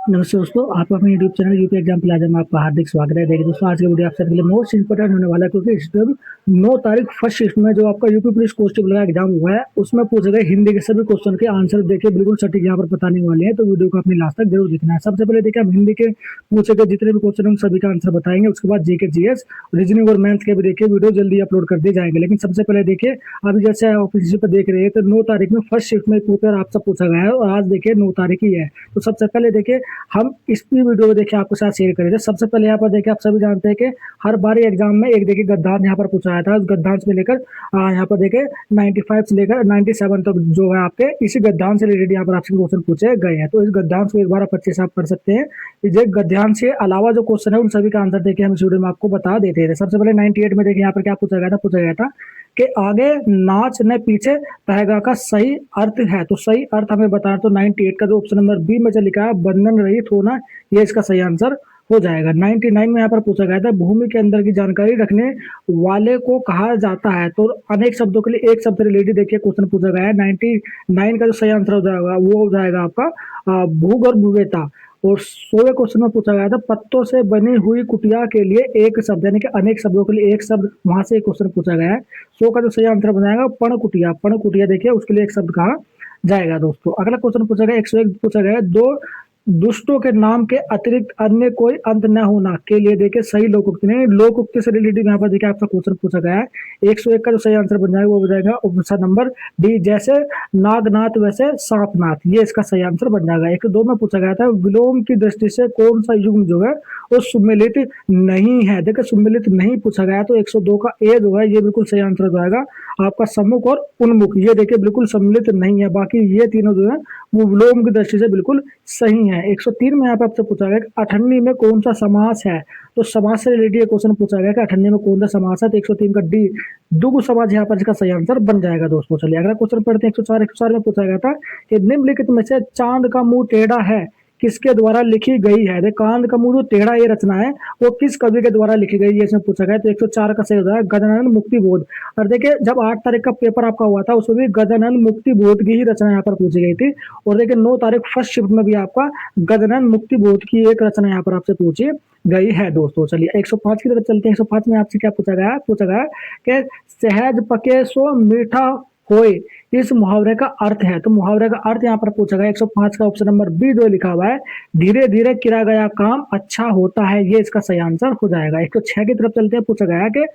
नमस्ते दोस्तों, आप अपने YouTube channel UP exam plaza में आपका हार्दिक स्वागत है। देखिए दोस्तों, आज की वीडियो आप सबके लिए मोस्ट इंपोर्टेंट होने वाला है, क्योंकि इस टाइम 9 तारीख फर्स्ट शिफ्ट में जो आपका यूपी पुलिस कांस्टेबल का एग्जाम हुआ है, उसमें पूछे गए हिंदी के सभी क्वेश्चन के आंसर देखिए बिल्कुल सटीक यहाँ पर बताने वाले हैं। तो वीडियो को अपनी लास्ट तक जरूर देखना है। सबसे पहले देखिए, हम हिंदी के पूछे गए जितने भी क्वेश्चन उन सभी का आंसर बताएंगे। उसके बाद जीके, जीएस, रीजनिंग और मैथ्स के भी देखिए वीडियो जल्दी अपलोड कर दिए जाएंगे। लेकिन सबसे पहले देखिए, अभी जैसे ऑफिस पर देख रहे हैं तो 9 तारीख में फर्स्ट शिफ्ट में पेपर आपसे पूछा गया है और आज देखिए 9 तारीख ही है। तो सबसे पहले देखिए, हम इस वीडियो को देखिए आपके साथ शेयर करेंगे। सबसे पहले यहाँ पर देखिए, आप सभी जानते हैं कि हर बार एग्जाम में एक देखिए गद्दांश यहाँ पर पूछा जाता है। उस गद्दांश में लेकर यहाँ पर देखिए 95 से लेकर 97 तक जो है आपके इसी गद्दांश से रिलेटेड यहाँ पर आपसे क्वेश्चन पूछे गए हैं। तो इस गद्दांश को एक बार आप अच्छे से आप पढ़ सकते हैं। ये गद्दांश के अलावा जो क्वेश्चन है उन सभी का आंसर देखिए हम इस वीडियो में आपको बता देते हैं। सबसे पहले 98 में देखिए यहाँ पर क्या पूछा गया था कि आगे नाच ने पीछे रहेगा का सही अर्थ है। तो सही अर्थ हमें बताना, तो 98 का जो ऑप्शन नंबर बी में जो लिखा है बंधन रहित होना, ये इसका सही आंसर हो जाएगा। 99 में यहाँ पर पूछा गया था भूमि के अंदर की जानकारी रखने वाले को कहा जाता है। तो अनेक शब्दों के लिए एक शब्द रिलेटेड देखिए क्वेश्चन पूछा गया है। 99 का जो सही आंसर हो जाएगा वो हो जाएगा आपका भूगर्भवेत्ता। और 100वें क्वेश्चन में पूछा गया था पत्तों से बनी हुई कुटिया के लिए एक शब्द, यानी कि अनेक शब्दों के लिए एक शब्द, वहां से एक क्वेश्चन पूछा गया है। 100 का जो सही आंसर बनाएगा पण कुटिया। पण कुटिया देखिए उसके लिए एक शब्द कहा जाएगा। दोस्तों अगला क्वेश्चन पूछा गया 101 पूछा गया दो दुष्टों के नाम के अतिरिक्त अन्य कोई अंत न होना के लिए देखिए सही लोकोक्ति नहीं, लोकोक्ति से रिलेटेड यहाँ पर देखिए आपका क्वेश्चन पूछा गया है। 101 का जो सही आंसर बन जाएगा वो हो जाएगा ऑप्शन नंबर डी, जैसे नागनाथ वैसे सांपनाथ, ये इसका सही आंसर बन जाएगा। 102 में पूछा गया था विलोम की दृष्टि से कौन सा युग्म जो है वो सुमेलित नहीं है। देखिए सुमेलित नहीं पूछा गया, तो 102 का ए जो है ये बिल्कुल सही आंसर हो जाएगा आपका सम्मुख और उन्मुख, ये देखिए बिल्कुल सम्मिलित नहीं है। बाकी ये तीनों जो है वो विलोम की दृष्टि से बिल्कुल सही है। 103 में यहाँ पे आपसे पूछा गया कि अठन्नी में कौन सा समास है। तो समास से रिलेटेड क्वेश्चन पूछा गया कि अठन्नी में कौन सा समास है। तो 103 का डी दुगु समाज यहाँ पर इसका सही आंसर बन जाएगा। दोस्तों चलिए अगला क्वेश्चन पढ़ते हैं। 104 में पूछा गया था कि निम्नलिखित में से चांद का मुंह टेढ़ा है किसके द्वारा लिखी गई है। देखिए चांद का मुंह जो टेढ़ा ये रचना है वो किस कवि के द्वारा लिखी गई है, इसमें पूछा गया। तो 104 का सही होता है गजानन मुक्ति बोध। और देखिए जब 8 तारीख का पेपर आपका हुआ था उसमें भी गजानन मुक्ति बोध की ही रचना यहाँ पर पूछी गई थी। और देखिए 9 तारीख फर्स्ट शिफ्ट में भी आपका गजानन मुक्ति बोध की एक रचना यहाँ पर आपसे पूछी गई है। दोस्तों चलिए 105 की तरफ चलते हैं। 105 में आपसे क्या पूछा गया कि सहज पके सो मीठा होए इस मुहावरे का अर्थ है। तो मुहावरे का अर्थ यहाँ पर पूछा गया 105 का ऑप्शन नंबर बी जो लिखा हुआ है धीरे धीरे किया गया काम अच्छा होता है, ये इसका सही आंसर हो जाएगा। 106 की तरफ चलते हैं। पूछा गया कि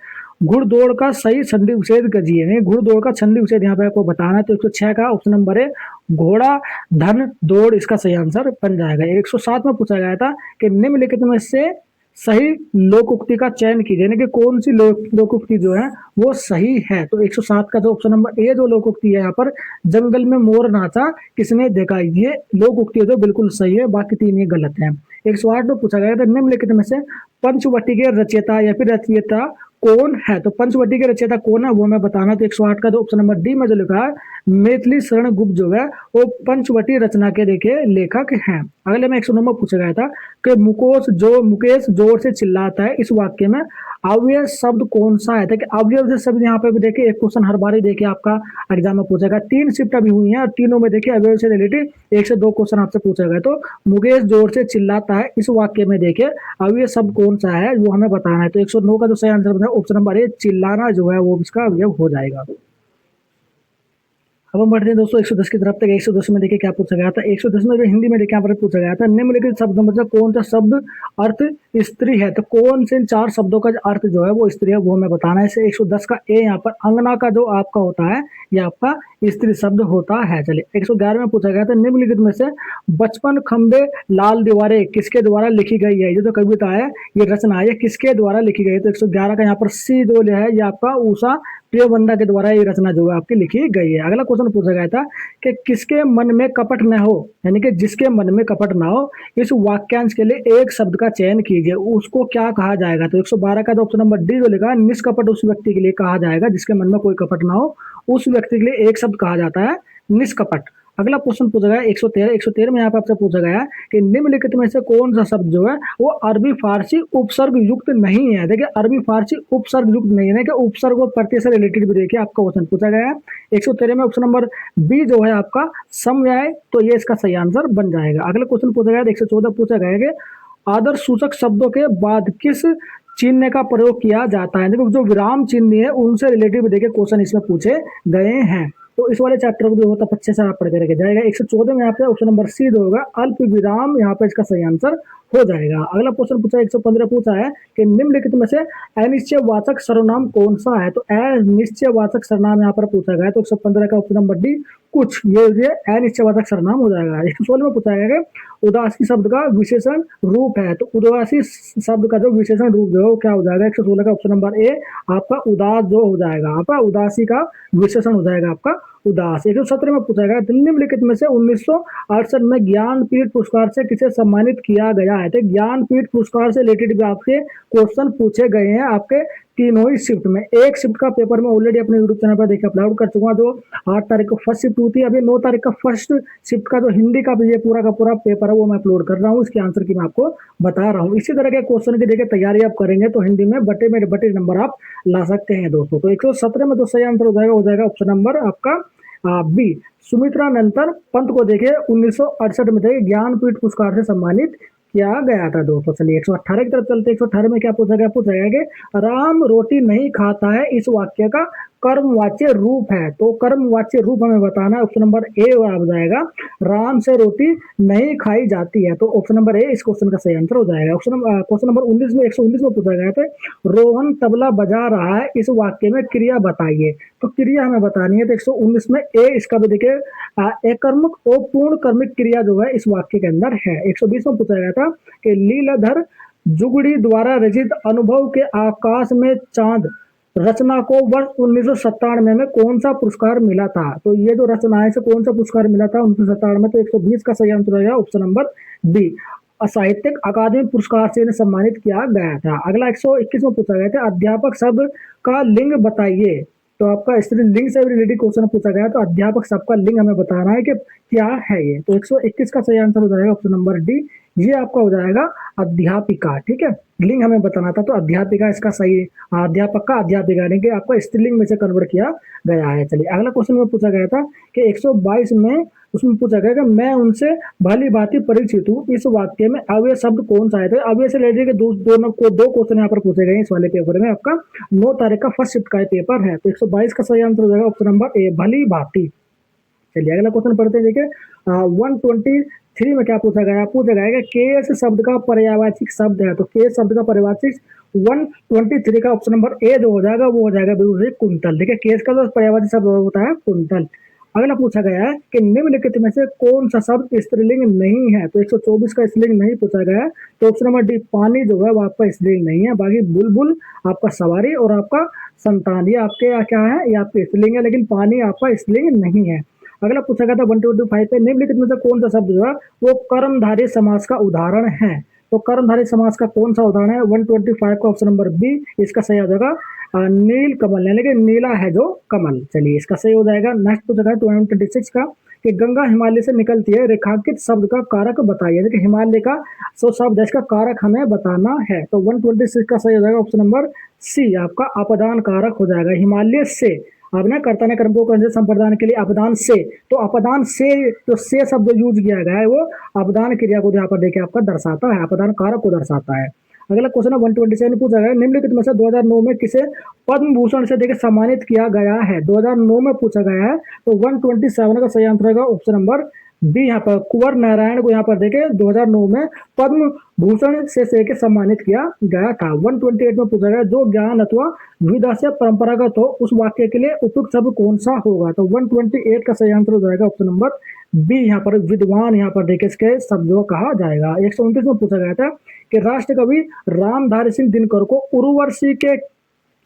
घुड़दौड़ का सही संधि विच्छेद कीजिए। घुड़दौड़ का संधि विच्छेद यहाँ पे आपको बताना है। तो 106 का ऑप्शन नंबर है घोड़ा धन दौड़, इसका सही आंसर बन जाएगा। 107 में पूछा गया था कि निम्नलिखित में से सही लोकोक्ति का चयन कीजिए, यानी कि कौन सी लोकोक्ति जो है वो सही है। तो 107 का जो ऑप्शन नंबर ए जो लोकोक्ति है यहाँ पर जंगल में मोर नाचा किसने देखा, ये लोकोक्ति है जो बिल्कुल सही है, बाकी तीन ये गलत है। 108 में पूछा गया था निम्नलिखित में से पंचवटी के रचयिता या फिर रचयिता कौन है। तो पंचवटी के रचयिता कौन है वो मैं बताना। तो 108 का जो ऑप्शन नंबर डी में जो लिखा है मैथिली शरण गुप्त जो है वो पंचवटी रचना के देखिए लेखक हैं। अगले में 109 में पूछा गया था कि मुकेश जोर से चिल्लाता है इस वाक्य में अवयव शब्द कौन सा है। देखिए अवयव शब्द यहाँ पे भी देखिए एक क्वेश्चन हर बार ही देखिए आपका एग्जाम में पूछा गया। 3 शिफ्ट अभी हुई है और तीनों में देखिए अवयव से रिलेटेड 1 से 2 क्वेश्चन आपसे पूछा गया। तो मुकेश जोर से चिल्लाता है इस वाक्य में देखिए अवयव शब्द कौन सा है वो हमें बताना है। तो 109 का जो सही आंसर बताया ऑप्शन नंबर ए चिल्लाना जो है वो इसका अवयव हो जाएगा। अब हम बढ़ते हैं दोस्तों 110 की तरफ तक। 110 में देखिए क्या पूछा गया था। 110 में जो हिंदी में देखिए यहाँ पर पूछा गया था निम्नलिखित शब्दों में से कौन सा शब्द अर्थ स्त्री है। तो कौन से इन 4 शब्दों का अर्थ जो है वो स्त्री है वो हमें बताना है। इसे 110 का ए यहाँ पर अंगना का जो आपका होता है ये आपका स्त्री शब्द होता है। चलिए 111 में पूछा गया था निम्नलिखित में से बचपन खंबे लाल दीवारें किसके द्वारा लिखी गई है। ये जो कविता है ये रचना है किसके द्वारा लिखी गई है। तो 111 का यहाँ पर सी जो है ये आपका उषा प्रियवंदा के द्वारा ये रचना जो है आपकी लिखी गई है। अगला क्वेश्चन पूछा गया था कि किसके मन में कपट न हो, यानी कि जिसके मन में कपट ना हो इस वाक्यांश के लिए एक शब्द का चयन कीजिए, उसको क्या कहा जाएगा। तो 112 का तो ऑप्शन नंबर डी जो लिखा है निष्कपट उस व्यक्ति के लिए कहा जाएगा जिसके मन में कोई कपट ना हो, उस व्यक्ति के लिए एक शब्द कहा जाता है निष्कपट। अगला क्वेश्चन पूछा गया 113 में यहाँ पे आपसे पूछा गया है कि निम्नलिखित में से कौन सा शब्द जो है वो अरबी फारसी उपसर्ग युक्त नहीं है। देखिए अरबी फारसी उपसर्ग युक्त नहीं है कि उपसर्ग और प्रत्यय से रिलेटेड भी देखिए आपका क्वेश्चन पूछा गया है। 113 में ऑप्शन नंबर बी जो है आपका समव्यय, तो ये इसका सही आंसर बन जाएगा। अगला क्वेश्चन पूछा गया 114 पूछा गया है कि आदर्श सूचक शब्दों के बाद किस चिन्ह का प्रयोग किया जाता है। देखो जो विराम चिन्ह है उनसे रिलेटेड देखिए क्वेश्चन इसमें पूछे गए हैं, तो इस वाले चैप्टर को जो होता है अच्छे से आप पढ़ के रखे जाएगा। 114 में यहाँ पे ऑप्शन नंबर सी जो होगा अल्प विराम, यहाँ पे इसका सही आंसर हो जाएगा। अगला क्वेश्चन पूछा 115 पूछा है कि निम्नलिखित में से अनिश्चयवाचक सर्वनाम कौन सा है। तो अनिश्चयवाचक सर्वनाम यहाँ पर पूछा गया, तो 115 का ऑप्शन नंबर डी कुछ, ये अनिश्चयवाचक सर्वनाम हो जाएगा। 116 में पूछा गया कि उदासी शब्द का विशेषण रूप है, तो उदासी शब्द का जो विशेषण रूप जो है वो क्या हो जाएगा। 116 का ऑप्शन नंबर ए आपका उदास जो हो जाएगा, आपका उदासी का विशेषण हो जाएगा आपका उदास। 117 में पूछा गया निम्नलिखित में से 1968 में ज्ञानपीठ पुरस्कार से किसे सम्मानित किया गया है। तो ज्ञानपीठ पुरस्कार से रिलेटेड भी आपसे क्वेश्चन पूछे गए हैं आपके तीनों ही शिफ्ट में। एक शिफ्ट का पेपर में ऑलरेडी अपने यूट्यूब चैनल पर देखिए अपलोड कर चुका, जो 8 तारीख को फर्स्ट शिफ्ट हुई थी। अभी 9 तारीख का फर्स्ट शिफ्ट का जो हिंदी का ये पूरा का पूरा पेपर है वो मैं अपलोड कर रहा हूँ, इसके आंसर की मैं आपको बता रहा हूँ। इसी तरह के क्वेश्चन की देखिए तैयारी आप करेंगे तो हिंदी में बटे नंबर आप ला सकते हैं दोस्तों। तो 117 में जो सही आंसर हो जाएगा ऑप्शन नंबर आपका बी। सुमित्रा नंतर पंत को देखिए 1968 में देखिए ज्ञानपीठ पुरस्कार से सम्मानित किया गया था दोस्तों। चलिए 118 की तरफ चलते। 118 में क्या पूछा गया कि राम रोटी नहीं खाता है इस वाक्य का कर्मवाच्य रूप है। तो कर्मवाच्य रूप हमें बताना है, ऑप्शन नंबर ए आ जाएगा राम से रोटी नहीं खाई जाती है, तो ऑप्शन नंबर ए इस क्वेश्चन का सही आंसर हो जाएगा। क्वेश्चन नंबर 19 में 119 में पूछा गया था रोहन तबला बजा रहा है इस वाक्य में क्रिया बताइए। तो क्रिया हमें बतानी है, तो 119 में ए इसका भी देखिए एकर्मक और पूर्ण कर्मिक क्रिया जो है इस वाक्य के अंदर है। 120 में पूछा गया था कि लीलाधर जुगड़ी द्वारा रचित अनुभव के आकाश में चांद रचना को वर्ष 1997 में कौन सा पुरस्कार मिला था। तो ये जो रचना है से कौन सा पुरस्कार मिला था 1997 में, तो 120 का सही आंसर रहेगा ऑप्शन नंबर बी साहित्यिक अकादमी पुरस्कार से इन्हें सम्मानित किया गया था। अगला 121 में पूछा गया था अध्यापक शब्द का लिंग बताइए। तो आपका स्त्रीलिंग से रिलेटेड क्वेश्चन पूछा गया, तो अध्यापक शब्द का लिंग हमें बताना है कि क्या है ये। तो 121 का सही आंसर हो जाएगा ऑप्शन नंबर डी, ये आपका हो जाएगा अध्यापिका। ठीक है, लिंग हमें बताना था तो अध्यापिका इसका सही, अध्यापक का अध्यापिका यानी कि आपका स्त्रीलिंग में से कन्वर्ट किया गया है। चलिए अगला क्वेश्चन में पूछा गया था कि 122 में उसमें पूछा गया कि मैं उनसे भली भांति परिचित हूँ इस वाक्य में अव्यय शब्द कौन सा है। तो अव्यय से रिलेटेड दो क्वेश्चन यहाँ पर पूछे गए इस वाले पेपर में, आपका 9 तारीख का फर्स्ट शिफ्ट का पेपर है। तो 122 का सही आंसर हो जाएगा ऑप्शन नंबर ए भली भांति। चलिए अगला क्वेश्चन पढ़ते हैं। देखिए 123 में क्या पूछा गया कि केस शब्द का पर्यायवाची शब्द है। तो केस शब्द का पर्यायवाची 123 का ऑप्शन नंबर ए जो हो जाएगा वो हो जाएगा बिल्कुल कुंतल। देखिए केस का जो पर्यायवाची शब्द होता है कुंतल। अगला पूछा गया है कि निम्नलिखित में से कौन सा शब्द स्त्रीलिंग नहीं है। तो 124 का स्त्रीलिंग नहीं पूछा गया है, तो ऑप्शन नंबर डी पानी जो है वो आपका स्त्रीलिंग नहीं है। बाकी बुलबुल, आपका सवारी और आपका संतान ये आपके क्या है, ये आपके स्त्रीलिंग है, लेकिन पानी आपका स्त्रीलिंग नहीं है। अगला पूछा गया था 125 पे निम्नलिखित में से कौन सा शब्द जो है वो कर्मधारय समास का उदाहरण है। तो कर्मधारय समास का कौन सा उदाहरण है 125 का ऑप्शन नंबर बी इसका सही हो जाएगा नील कमल, यानी कि नीला है जो कमल। चलिए इसका सही हो जाएगा। नेक्स्ट पूछा गया 226 का कि गंगा हिमालय से निकलती है रेखांकित शब्द का कारक बताइए। देखिए हिमालय का शब्द है, इसका कारक हमें बताना है। तो 126 का सही हो जाएगा ऑप्शन नंबर सी आपका अपदान कारक हो जाएगा। हिमालय से आपने कर्ता ने कर्म को संप्रदान के लिए अपदान से, तो अपदान से जो से शब्द यूज किया गया है वो अपदान क्रिया को यहाँ पर देखिए आपका दर्शाता है, अपदान कारक को दर्शाता है। अगला क्वेश्चन है 127 पूछा गया निम्नलिखित में से 2009 में किसे पद्म भूषण से देखिए सम्मानित किया गया है। 2009 में पूछा गया है, तो 127 का सही आंसर होगा ऑप्शन नंबर बी। यहाँ पर कुंवर नारायण को यहाँ पर देखे 2009 में पद्म भूषण से के सम्मानित किया गया था। 128 में पूछा गया जो ज्ञान अथवा विधा से परंपरागत हो उस वाक्य के लिए उपयुक्त शब्द कौन सा होगा। तो 128 का सही आंसर हो जाएगा ऑप्शन नंबर बी। यहाँ पर विद्वान यहाँ पर देखिए इसके शब्दों कहा जाएगा। 129 में पूछा गया था कि राष्ट्र कवि रामधारी सिंह दिनकर को उर्वशी के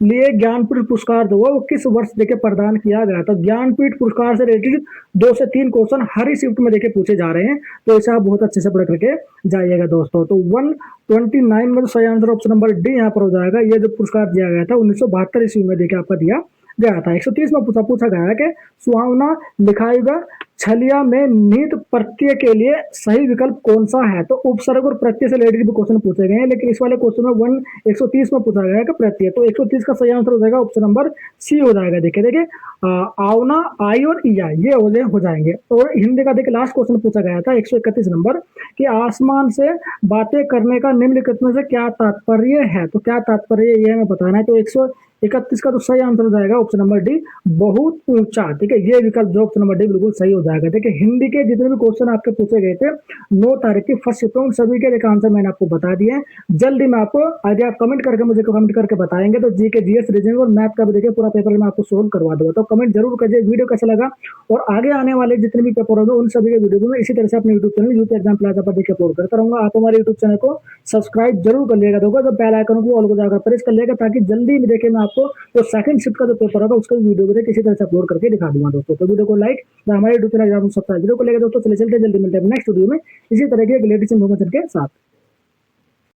लिए ज्ञानपीठ पुरस्कार जो वो किस वर्ष देखिए प्रदान किया गया। तो ज्ञानपीठ पुरस्कार से रिलेटेड 2 से 3 क्वेश्चन हर ही शिफ्ट में देखिए पूछे जा रहे हैं, तो इसे आप बहुत अच्छे से पढ़ करके जाइएगा दोस्तों। तो 129 में सही आंसर ऑप्शन नंबर डी यहाँ पर हो जाएगा। ये जो पुरस्कार दिया गया था 1972 ईस्वी में देखिए आपका दिया गया था। 130 में पूछा गया है कि सुहावना लिखाएगा छलिया में नीट प्रत्यय के लिए सही विकल्प कौन सा है? तो उपसर्ग और प्रत्यय से रिलेटेड भी क्वेश्चन पूछे गए हैं, लेकिन इस वाले क्वेश्चन में 130 में पूछा गया है कि प्रत्यय, तो 130 का सही आंसर हो जाएगा ऑप्शन नंबर सी हो जाएगा। देखिए देखिए आवना, आई और ईया ये हो जाएंगे। और हिंदी का देखिए लास्ट क्वेश्चन पूछा गया था 131 नंबर कि आसमान से बातें करने का निम्नलिखित में से क्या तात्पर्य है? तो क्या तात्पर्य ये हमें बताना है। तो 131 का तो सही आंसर हो जाएगा ऑप्शन नंबर डी, बहुत ऊंचा। ठीक है, ये विकल्प जो ऑप्शन नंबर डी बिल्कुल सही हो जाएगा। देखिए हिंदी के जितने भी क्वेश्चन आपके पूछे गए थे 9 तारीख की फर्स्ट शिफ्ट में, सभी के देखिए आंसर मैंने आपको बता दिए हैं। जल्दी मैं आपको, यदि आप कमेंट करके मुझे कमेंट करके बताएंगे तो जी के जीएस रीजनिंग और मैथ का भी देखिए पूरा पेपर मैं आपको सोल्व करवा दूंगा। तो कमेंट जरूर करिए वीडियो कैसा लगा, और आगे आने वाले जितने भी पेपर होंगे उन सभी के वीडियो को मैं इसी तरह से अपने YouTube channel UP exam plaza पर देखिए अपलोड करता रहूंगा। आप हमारे यूट्यूब चैनल को सब्सक्राइब जरूर कर लिएगा, तो बेल आइकन को ऑल को जाकर प्रेस कर लेगा, ताकि जल्दी में देखिए मैं आपको जो सेकंड शिफ्ट का जो पेपर होगा उसका वीडियो को किसी तरह से अपलोड करके दिखा दूंगा दोस्तों। तो वीडियो को लाइक, हमारे यूट्यूब चैनल सब्सक्राइब जरूर कर लेगा दोस्तों। चलिए चलते जल्दी मिलते हैं नेक्स्ट वीडियो में इसी तरह के लेटेस्ट इन्फॉर्मेशन के साथ।